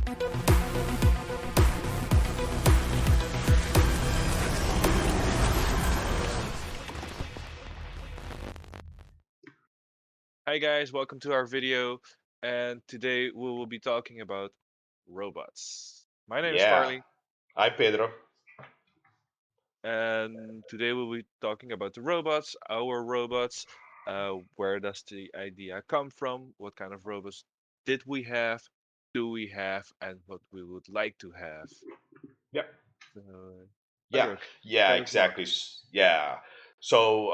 Hi guys, welcome to our video, and today we will be talking about robots. My name is Yeah. Farley, Hi, Pedro. and today we'll be talking about the robots, our robots, where does the idea come from, what kind of robots did we have, do we have, and what we would like to have. Yeah. Yeah. Frederick, Yeah. tell us more. Exactly. Yeah. So,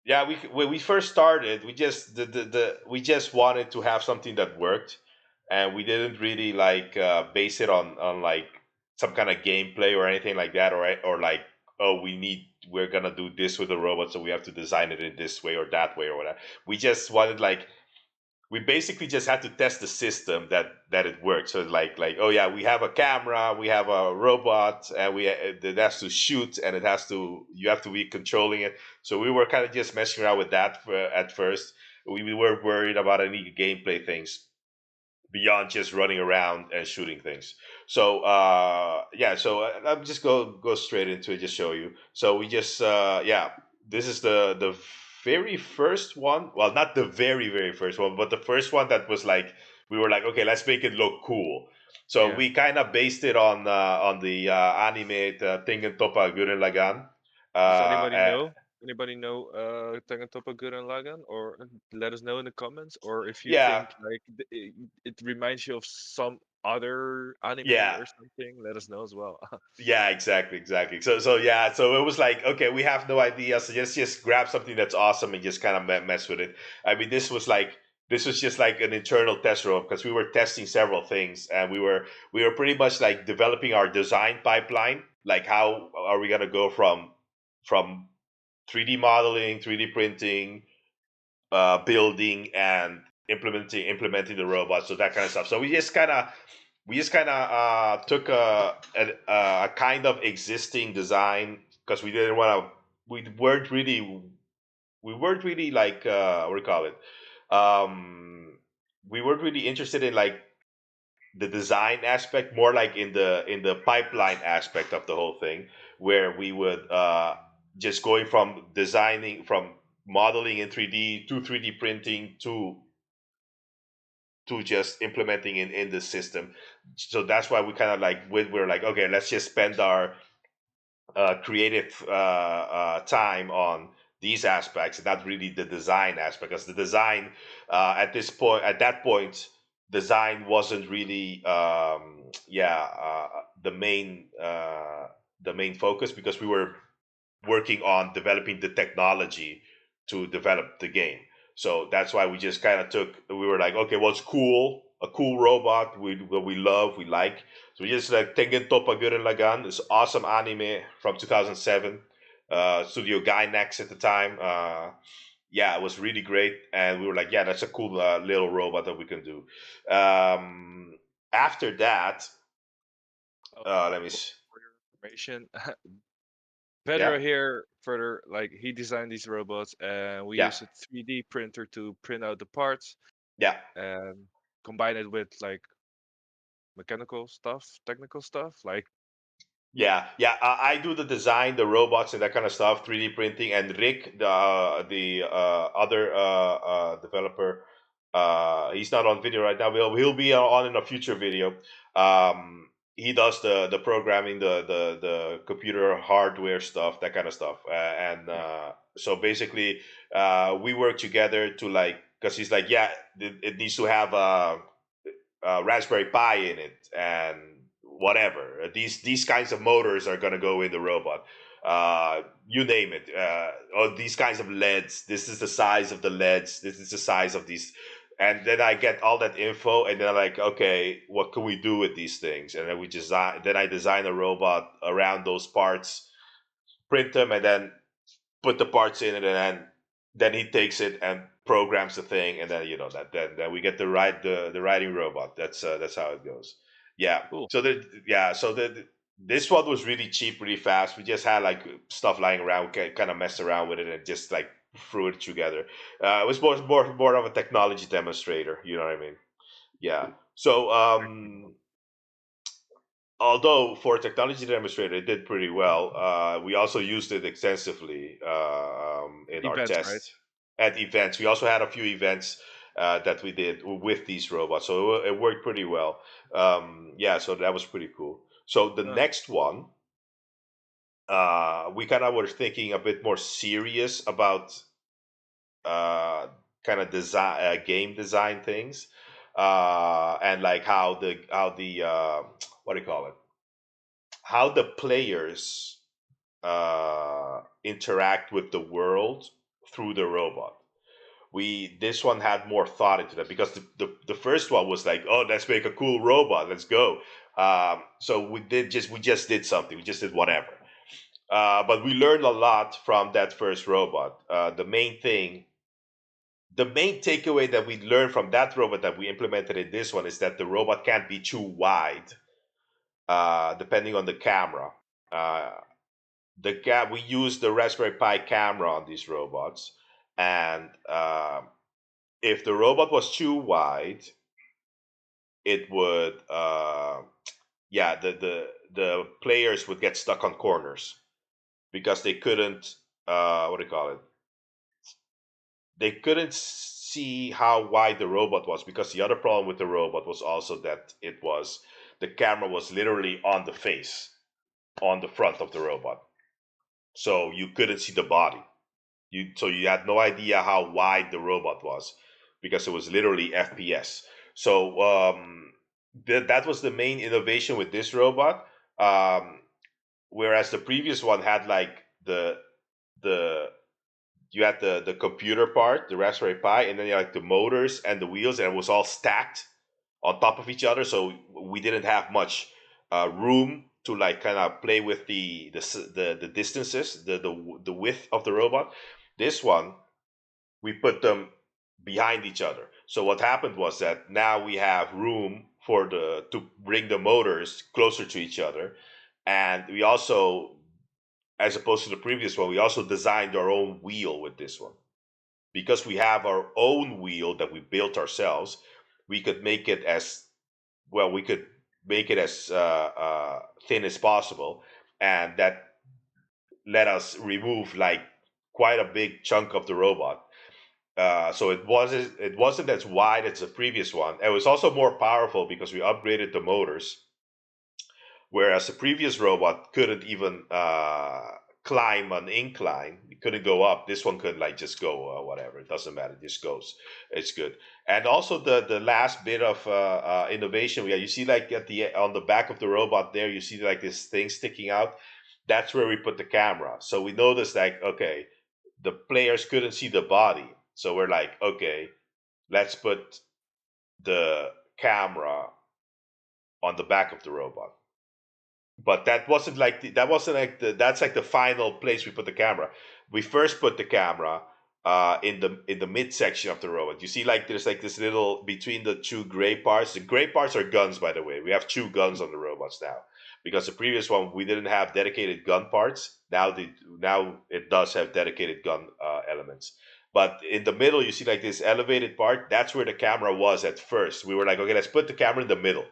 yeah, when we first started, we just wanted to have something that worked, and we didn't really like base it on like some kind of gameplay or anything like that, or like, oh, we're gonna do this with the robot, so we have to design it in this way or that way or whatever. We just wanted like we basically just had to test the system that it worked. So like oh yeah, we have a camera, we have a robot, and it has to shoot, and it has to you have to be controlling it. So we were kind of just messing around with that at first. We weren't worried about any gameplay things beyond just running around and shooting things. So yeah, so I'll just go straight into it, just show you. So we just yeah, this is the very first one. Well, not the very first one, but the first one that was like we were like, okay, let's make it look cool. So Yeah. we kind of based it on the anime Tengen Toppa Gurren Lagann. Does Uh, anybody uh, know? Anybody know Tengentopa Gurren Lagann? Or let us know in the comments. Or if you yeah, think like it reminds you of some other anime yeah. or something, let us know as well. Yeah, exactly. So yeah, so it was like, okay, we have no idea, so just grab something that's awesome and just kind of mess with it. I mean, this was just like an internal test room because we were testing several things, and we were pretty much like developing our design pipeline, like how are we gonna go from 3D modeling, 3D printing, building, and implementing the robots, so that kind of stuff. So we just kind of took a kind of existing design because we didn't want to. We weren't really like what do you call it? Um, we weren't really interested in like the design aspect, more like in the pipeline aspect of the whole thing, where we would just going from designing from modeling in 3D to 3D printing to just implementing in the system. So that's why we kind of like we're like, okay, let's just spend our creative time on these aspects, and not really the design aspect, because the design at that point, design wasn't really the main focus, because we were working on developing the technology to develop the game. So that's why we just kind of we were like, okay, what's cool? A cool robot what we love, we like. So we just like Tengen Toppa Gurren Lagann, this awesome anime from 2007, Studio Gainax at the time. Yeah, it was really great. And we were like, yeah, that's a cool little robot that we can do. After that, let me, For your information, yeah, Pedro here further like he designed these robots, and we yeah, use a 3D printer to print out the parts yeah. and combine it with like mechanical stuff, technical stuff. Like Yeah. I do the design, the robots, and that kind of stuff, 3D printing. And Rick, the other developer, he's not on video right now. He'll be on in a future video. He does the programming, the computer hardware stuff, that kind of stuff. And so basically, we work together to like, because he's like, yeah, it needs to have Raspberry Pi in it, and whatever. These kinds of motors are gonna go in the robot. You name it. Or these kinds of LEDs. This is the size of the LEDs. This is the size of these. And then I get all that info, and then I'm like, okay, what can we do with these things? And then we design. Then I design a robot around those parts, print them, and then put the parts in it, and then he takes it and programs the thing, and then then we get the riding robot. That's how it goes. Yeah. cool. So this one was really cheap, really fast. We just had like stuff lying around, kind of messed around with it, and just like threw it together. It was more of a technology demonstrator. You know what I mean? Yeah. So Actually, although for a technology demonstrator it did pretty well, we also used it extensively in our events, right? tests at events. We also had a few events that we did with these robots, so it worked pretty well. Yeah, so that was pretty cool. So the Uh, next one, we kind of were thinking a bit more serious about uh, kind of design, game design things, and like how the what do you call it? How the players interact with the world through the robot. We This one had more thought into that because the first one was like, oh, let's make a cool robot, let's go. So we just did something, we just did whatever. But we learned a lot from that first robot. The main takeaway that we learned from that robot that we implemented in this one is that the robot can't be too wide, depending on the camera. Uh, we use the Raspberry Pi camera on these robots, and if the robot was too wide, it would yeah, the players would get stuck on corners because they couldn't what do you call it? They couldn't see how wide the robot was, because the other problem with the robot was also that the camera was literally on the face, on the front of the robot, so you couldn't see the body. You had no idea how wide the robot was because it was literally FPS. So that was the main innovation with this robot. Um, Whereas the previous one had like the you had the computer part, the Raspberry Pi, and then you had like the motors and the wheels, and it was all stacked on top of each other. So we didn't have much room to like kind of play with the distances, the width of the robot. This one, we put them behind each other. So what happened was that now we have room for the to bring the motors closer to each other, and we also, as opposed to the previous one, we also designed our own wheel with this one. Because we have our own wheel that we built ourselves, we could make it as well. We could make it as thin as possible, and that let us remove like quite a big chunk of the robot. So it wasn't as wide as the previous one. It was also more powerful because we upgraded the motors, whereas the previous robot couldn't even climb an incline. It couldn't go up. This one could like just go whatever. It doesn't matter. It just goes. It's good. And also the last bit of innovation we had. You see like at the on the back of the robot there, you see like this thing sticking out. That's where we put the camera. So we noticed like, okay, the players couldn't see the body. So we're like, okay, let's put the camera on the back of the robot. But that wasn't like that's like the final place we put the camera. We first put the camera in the midsection of the robot. You see, like there's like this little between the two gray parts. The gray parts are guns, by the way. We have two guns on the robots now, because the previous one we didn't have dedicated gun parts. Now it does have dedicated gun elements. But in the middle, you see like this elevated part. That's where the camera was at first. We were like, okay, let's put the camera in the middle.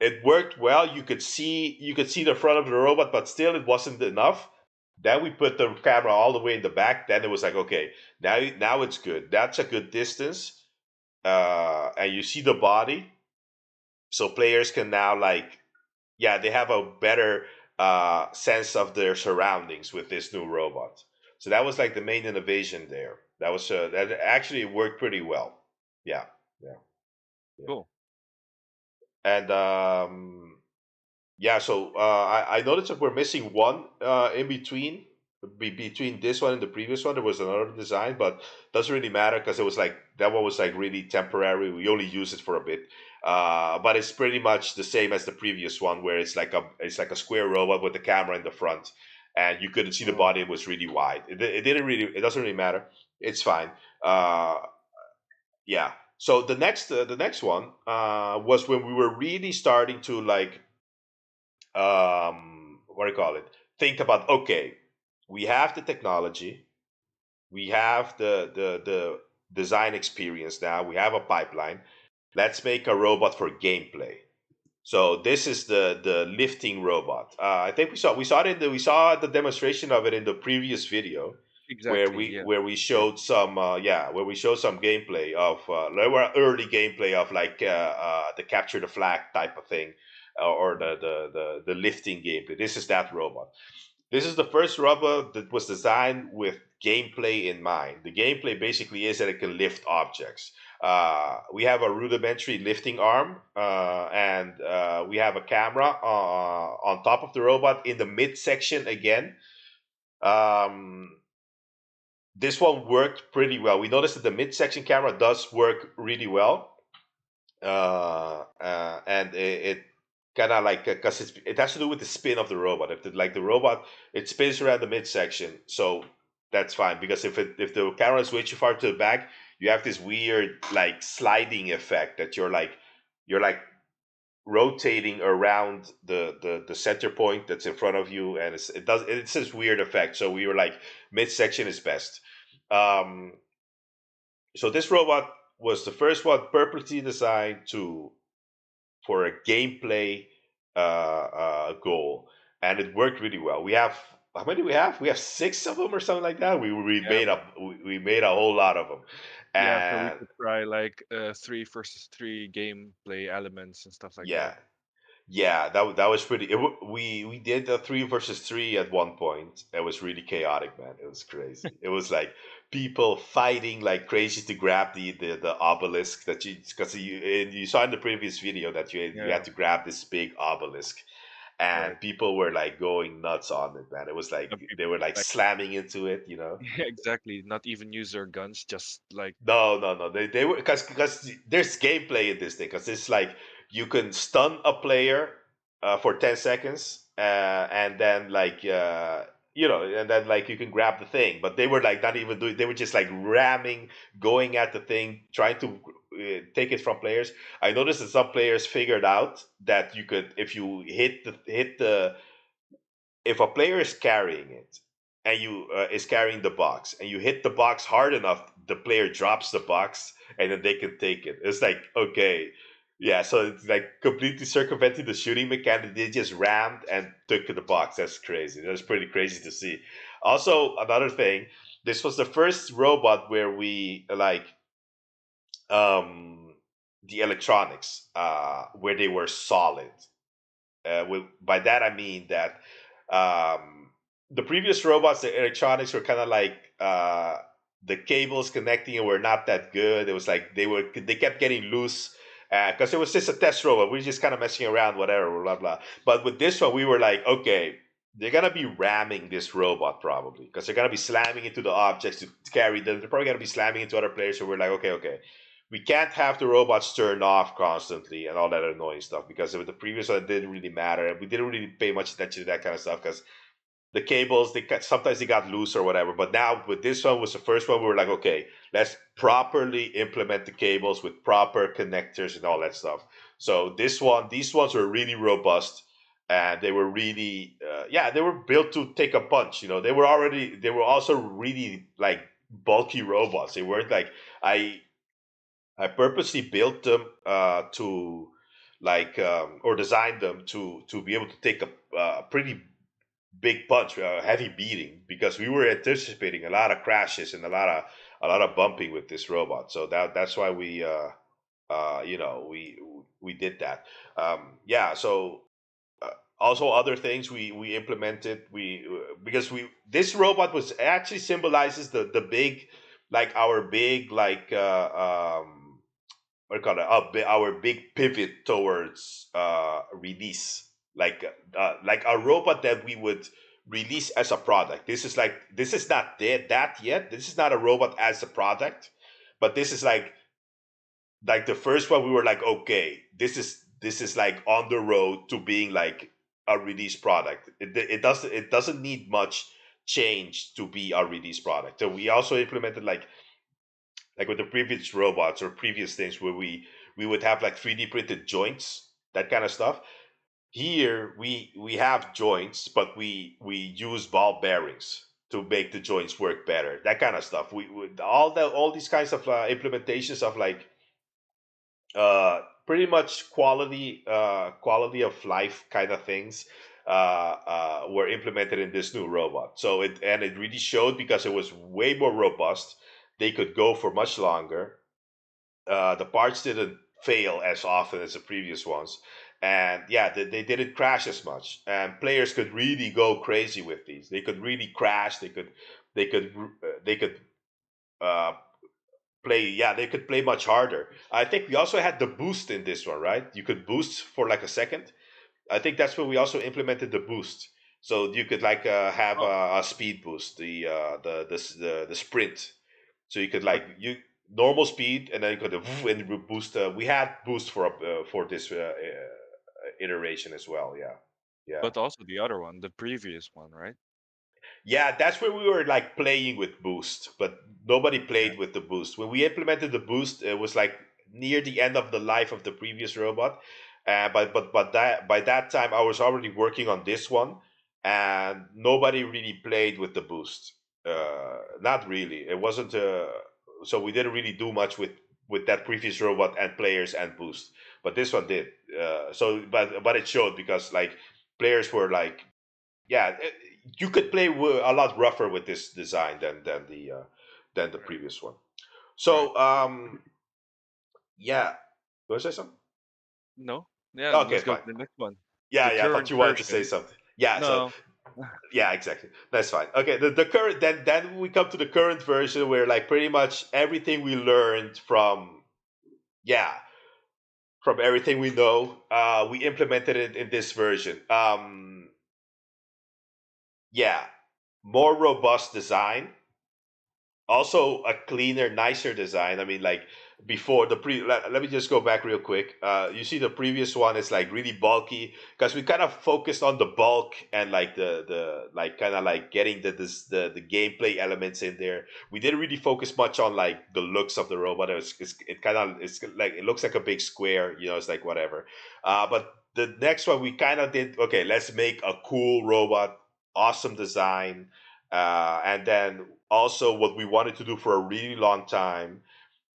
It worked well. You could see the front of the robot, but still it wasn't enough. Then we put the camera all the way in the back. Then it was like, okay, now it's good. That's a good distance, and you see the body, so players can now like, yeah, they have a better sense of their surroundings with this new robot. So that was like the main innovation there. That actually worked pretty well. Yeah, yeah, yeah. cool. And yeah, so I noticed that we're missing one in between. Between this one and the previous one, there was another design, but doesn't really matter because it was like that one was like really temporary. We only used it for a bit, but it's pretty much the same as the previous one, where it's like a square robot with the camera in the front, and you couldn't see the Oh, body. It was really wide. It doesn't really matter. It's fine. Uh, yeah. So the next one was when we were really starting to like what do you call it, think about, okay, we have the technology, we have the design experience, now we have a pipeline, let's make a robot for gameplay. So this is the lifting robot. I think we saw the demonstration of it in the previous video, Exactly. Yeah. where we True. showed some where we showed some gameplay of early gameplay of like the capture the flag type of thing, or Mm. the lifting gameplay. This is that robot. This is the first robot that was designed with gameplay in mind. The gameplay basically is that it can lift objects. We have a rudimentary lifting arm, and we have a camera on top of the robot in the midsection again. Um, this one worked pretty well. We noticed that the midsection camera does work really well, and it kind of like because it has to do with the spin of the robot. If the robot, it spins around the midsection, so that's fine. Because if the camera is way too far to the back, you have this weird like sliding effect that you're like rotating around the center point that's in front of you, and it's this weird effect. So we were like midsection is best. Um, so this robot was the first one purposely designed to for a gameplay goal, and it worked really well. We have how many we have? We have six of them or something like that. Yeah. We made a whole lot of them, Yeah. So we and could try like three versus three gameplay elements and stuff like that. yeah, yeah, that was pretty. We did a three versus three at one point. It was really chaotic, man. It was crazy. It was like people fighting like crazy to grab the obelisk that you saw in the previous video that you Yeah. had to grab this big obelisk, Right. and people were like going nuts on it, man. It was like Some they people were like like slamming into it, you know. yeah, exactly. Not even use their guns, just like No, no, no. They were because there's gameplay in this thing. Because it's like you can stun a player for 10 seconds, and then and then like you can grab the thing. But they were like not even doing. They were just like ramming, going at the thing, trying to take it from players. I noticed that some players figured out that you could, if you hit the if a player is carrying it and you is carrying the box and you hit the box hard enough, the player drops the box and then they can take it. It's like okay, yeah. So it's like completely circumventing the shooting mechanic. They just rammed and took the box. That's crazy. That's pretty crazy to see. Also, another thing. This was the first robot where we like um, the electronics where they were solid. By that I mean that the previous robots, the electronics were kind of like the cables connecting it were not that good. It was like they kept getting loose because it was just a test robot. We were just kind of messing around, whatever, blah blah. But with this one, we were like, okay, they're gonna be ramming this robot probably because they're gonna be slamming into the objects to carry them. They're probably gonna be slamming into other players. So we're like, okay, okay, we can't have the robots turn off constantly and all that annoying stuff because with the previous one it didn't really matter. We didn't really pay much attention to that kind of stuff because the cables sometimes they got loose or whatever. But now with this one was the first one we were like, okay, let's properly implement the cables with proper connectors and all that stuff. So these ones were really robust and they were really they were built to take a punch. You know, they were also really like bulky robots. They weren't like I I purposely built them to or designed them to be able to take a pretty big punch, a heavy beating, because we were anticipating a lot of crashes and a lot of bumping with this robot. So that's why we we did that. Yeah. So also other things we implemented because we this robot was actually symbolizes the big like our big what do you call it? Our big pivot towards release, like a robot that we would release as a product. This is not that yet. This is not a robot as a product, but this is like the first one. We were like, okay, this is like on the road to being like a release product. It doesn't need much change to be a release product. So we also implemented like with the previous robots or previous things where we would have like 3D printed joints, that kind of stuff. Here we have joints, but we use ball bearings to make the joints work better. That kind of stuff. We all these kinds of implementations of like pretty much quality of life kind of things were implemented in this new robot. So it really showed because it was way more robust. They could go for much longer. The parts didn't fail as often as the previous ones, and yeah, they didn't crash as much. And players could really go crazy with these. They could really crash. They could uh, play. Yeah, they could play much harder. I think we also had the boost in this one, right? You could boost for like a second. I think that's where we also implemented the boost. So you could like have Oh, a speed boost, the sprint. So you could but like you normal speed, and then you could and boost. We had boost for this iteration as well. Yeah, yeah. also the other one, the previous one, right? Yeah, that's where we were like playing with boost, but nobody Yeah. played with the boost. When we implemented the boost, it was like near the end of the life of the previous robot. But that by that time, I was already working on this one, and nobody really played with the boost. Not really. It wasn't. So we didn't really do much with that previous robot and players and boost. But this one did. But it showed because like players were like yeah, you could play a lot rougher with this design than the Right. previous one. Right. So yeah, you want to say something? No. Yeah. Okay, Let's go to fine. the next one. Yeah, The yeah. I thought current you wanted to say version. something. Yeah, so No. yeah, exactly. That's fine. Okay, the current then we come to the current version where like pretty much everything we learned yeah from everything we know we implemented it in this version. Yeah, more robust design, also a cleaner, nicer design. I mean, like before let me just go back real quick. You see the previous one is like really bulky because we kind of focused on the bulk and like the like kind of like getting the gameplay elements in there. We didn't really focus much on like the looks of the robot. It kind of it's like it looks like a big square, you know, it's like whatever. But the next one we kind of did okay, let's make a cool robot, awesome design, and then also what we wanted to do for a really long time,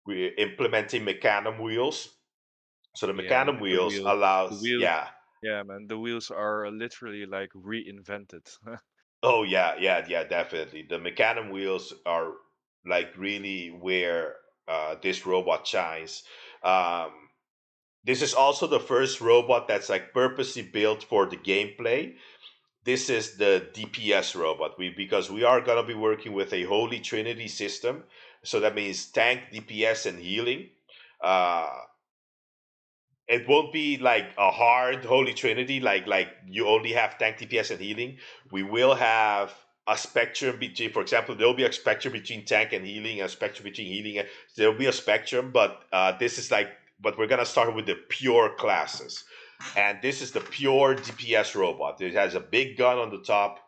we're implementing mecanum wheels. So the Yeah, mecanum man. The wheels wheels. The allows wheels. yeah. Yeah, man. The wheels are literally like reinvented. Oh yeah, yeah, yeah, definitely. The mecanum wheels are like really where this robot shines. Um, this is also the first robot that's like purposely built for the gameplay. This is the DPS robot. Because we are gonna be working with a Holy Trinity system, so that means tank, DPS, and healing. Uh, it won't be like a hard Holy Trinity, like you only have tank, DPS, and healing. We will have a spectrum between, for example, there'll be a spectrum between tank and healing, a spectrum between healing. And there'll be a spectrum, but this is like, but we're gonna start with the pure classes, and this is the pure DPS robot. It has a big gun on the top.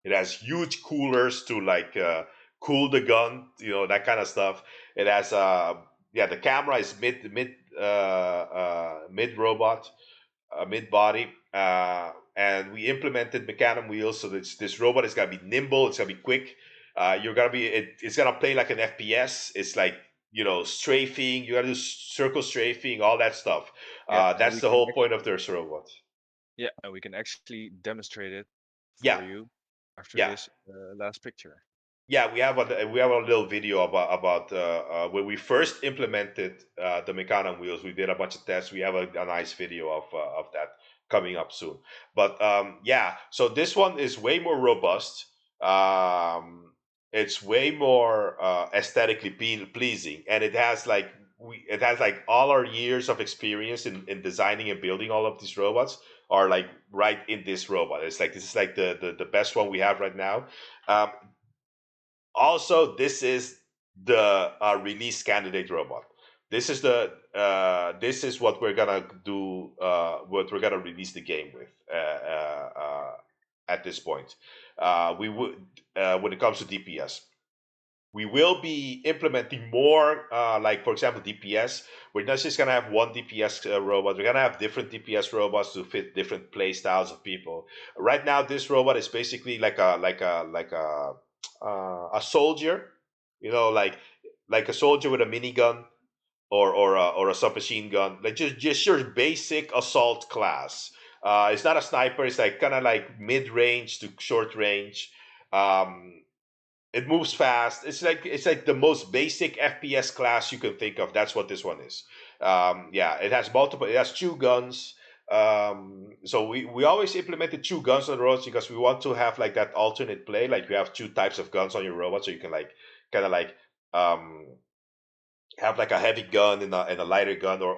It has huge coolers to like cool the gun, you know, that kind of stuff. It has yeah, the camera is mid robot, mid body, and we implemented mechanism wheels so that this robot is gonna be nimble. It's gonna be quick. It's gonna play like an FPS. It's like you know strafing. You gotta do circle strafing, all that stuff. Yeah, and That's the whole point of this robot. we can actually demonstrate it for Yeah, you after yeah. this last picture. Yeah, we have a little video about when we first implemented the Mecanum wheels. We did a bunch of tests. We have a nice video of that coming up soon. But yeah, so this one is way more robust. It's way more aesthetically pleasing, and it has like all our years of experience in designing and building all of these robots are like right in this robot. It's like this is like the best one we have right now. Um, Also, this is the release candidate robot. This is what we're gonna do. What we're gonna release the game with at this point. We would when it comes to DPS. We will be implementing more, like for example, DPS. We're not just gonna have one DPS robot. We're gonna have different DPS robots to fit different play styles of people. Right now, this robot is basically a soldier. You know, like a soldier with a minigun. or a submachine gun, like just your basic assault class. It's not a sniper. It's like kind of like mid range to short range. Um, it moves fast. It's like the most basic FPS class you can think of. That's what this one is. Yeah, it has multiple. It has two guns. So we always implemented two guns on the roads because we want to have like that alternate play. Like you have two types of guns on your robot, so you can like kind of like um, have like a heavy gun and a lighter gun, or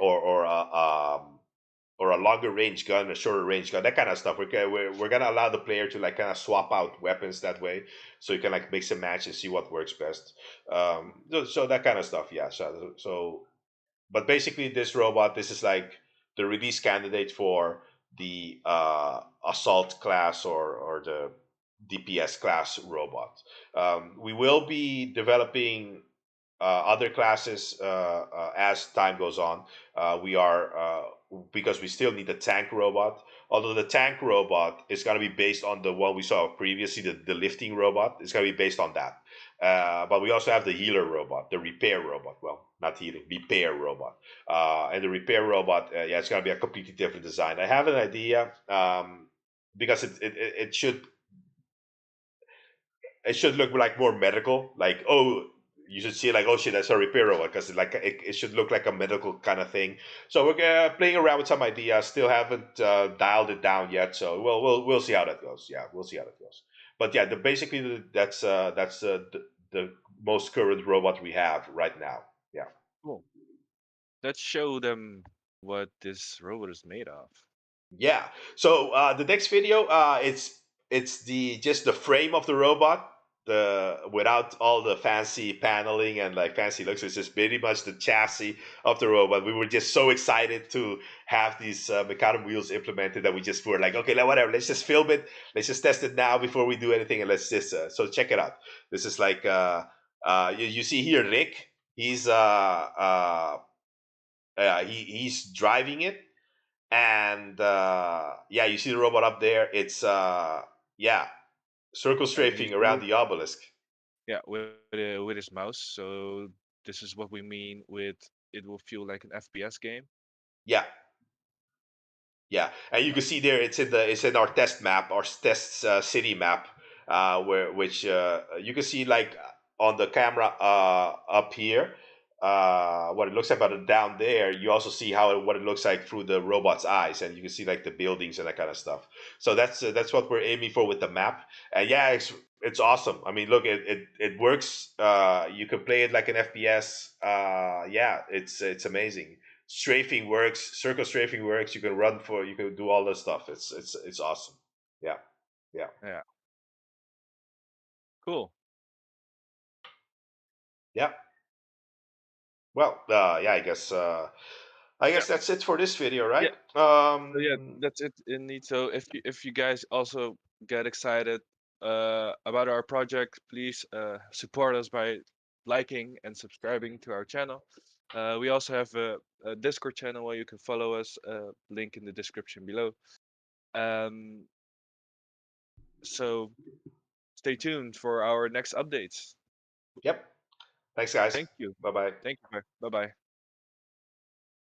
a longer range gun, a shorter range gun, that kind of stuff. We're gonna allow the player to like kind of swap out weapons that way, so you can like mix and match and see what works best. So that kind of stuff, yeah. But basically, this is like the release candidate for the assault class or the DPS class robot. We will be developing other classes as time goes on. We are because we still need a tank robot. Although the tank robot is going to be based on the one we saw previously, the lifting robot. It's going to be based on that. But we also have the healer robot, the repair robot. Well, not healing, repair robot. And the repair robot, yeah, it's going to be a completely different design. I have an idea because it should look like more medical. Like, oh, you should see like, oh shit, that's a repair robot, because it should look like a medical kind of thing. So we're playing around with some ideas. Still haven't dialed it down yet. So we'll see how that goes. Yeah, we'll see how that goes. But yeah, basically that's the most current robot we have right now. Yeah. Cool. Let's show them what this robot is made of. Yeah. So the next video, it's the just the frame of the robot, the without all the fancy paneling and like fancy looks. It's just pretty much the chassis of the robot. We were just so excited to have these macadam wheels implemented that we just were like, okay, like, whatever. Let's just film it. Let's just test it now before we do anything, and let's just so check it out. This is like you see here, Rick. He's driving it, and yeah, you see the robot up there. It's yeah, circle He's strafing around the obelisk. yeah, with his mouse. So this is what we mean with it will feel like an FPS game. Yeah, yeah, and you can see there it's in our test map, our test city map, where which you can see like on the camera up here, what it looks like, but down there you also see what it looks like through the robot's eyes, and you can see like the buildings and that kind of stuff. So that's what we're aiming for with the map, and yeah, it's awesome. I mean, look, it works. You can play it like an FPS. Yeah, it's amazing. Strafing works, circle strafing works. You can do all this stuff. It's awesome. Yeah, yeah, Yeah, cool. yeah. Well, yeah. I guess Yeah, that's it for this video, yeah. right? So yeah, that's it indeed. So if you guys also get excited about our project, please support us by liking and subscribing to our channel. We also have a Discord channel where you can follow us. Link in the description below. Um, so stay tuned for our next updates. Yep. Thanks, guys. Thank you. Bye bye. Thank you. Bye bye.